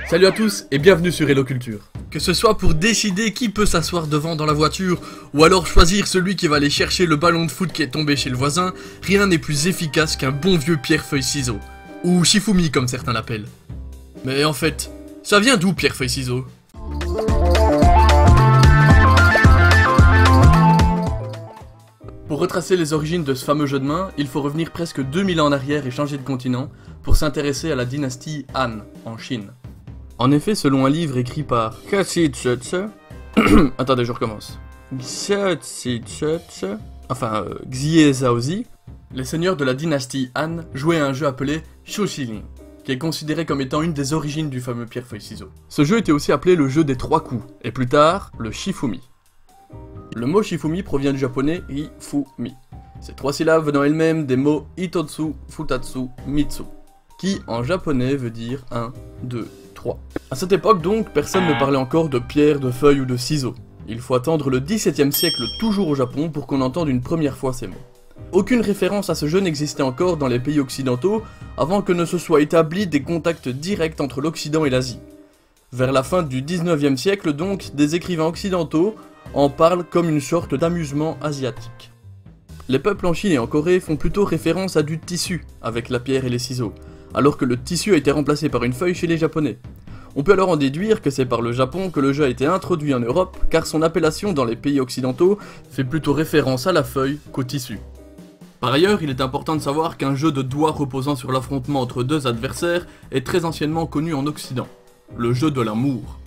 Salut à tous et bienvenue sur Hello Culture. Que ce soit pour décider qui peut s'asseoir devant dans la voiture, ou alors choisir celui qui va aller chercher le ballon de foot qui est tombé chez le voisin, rien n'est plus efficace qu'un bon vieux pierre-feuille-ciseau. Ou Shifumi comme certains l'appellent. Mais en fait, ça vient d'où pierre-feuille-ciseau ? Pour retracer les origines de ce fameux jeu de main, il faut revenir presque 2000 ans en arrière et changer de continent pour s'intéresser à la dynastie Han, en Chine. En effet, selon un livre écrit par attendez, je recommence. Xie Zhaozi, les seigneurs de la dynastie Han jouaient à un jeu appelé Shouxiling, qui est considéré comme étant une des origines du fameux pierre-feuille-ciseau. Ce jeu était aussi appelé le jeu des 3 coups, et plus tard, le Shifumi. Le mot Shifumi provient du japonais Hifumi. Ces 3 syllabes venant elles-mêmes des mots Hitotsu, Futatsu, Mitsu, qui en japonais veut dire 1, 2, 3. À cette époque donc, personne ne parlait encore de pierre, de feuille ou de ciseaux. Il faut attendre le XVIIe siècle toujours au Japon pour qu'on entende une première fois ces mots. Aucune référence à ce jeu n'existait encore dans les pays occidentaux avant que ne se soient établis des contacts directs entre l'Occident et l'Asie. Vers la fin du XIXe siècle donc, des écrivains occidentaux en parlent comme une sorte d'amusement asiatique. Les peuples en Chine et en Corée font plutôt référence à du tissu avec la pierre et les ciseaux, alors que le tissu a été remplacé par une feuille chez les Japonais. On peut alors en déduire que c'est par le Japon que le jeu a été introduit en Europe, car son appellation dans les pays occidentaux fait plutôt référence à la feuille qu'au tissu. Par ailleurs, il est important de savoir qu'un jeu de doigts reposant sur l'affrontement entre deux adversaires est très anciennement connu en Occident, le jeu de l'amour.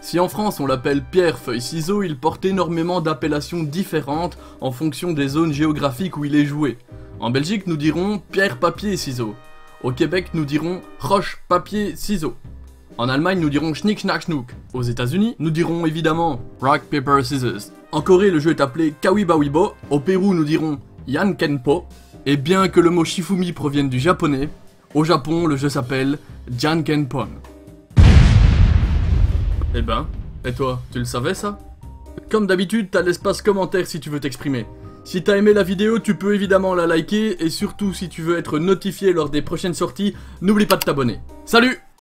Si en France on l'appelle pierre-feuille-ciseau, il porte énormément d'appellations différentes en fonction des zones géographiques où il est joué. En Belgique nous dirons pierre-papier-ciseau. Au Québec nous dirons roche-papier-ciseau. En Allemagne nous dirons schnick-schnack-schnook. Aux États-Unis nous dirons évidemment rock-paper-scissors. En Corée le jeu est appelé kawiba-wibo. Au Pérou nous dirons yankenpo. Et bien que le mot Shifumi provienne du japonais, au Japon le jeu s'appelle jankenpon. Eh ben, et toi, tu le savais ça ? Comme d'habitude, t'as l'espace commentaire si tu veux t'exprimer. Si t'as aimé la vidéo, tu peux évidemment la liker, et surtout si tu veux être notifié lors des prochaines sorties, n'oublie pas de t'abonner. Salut !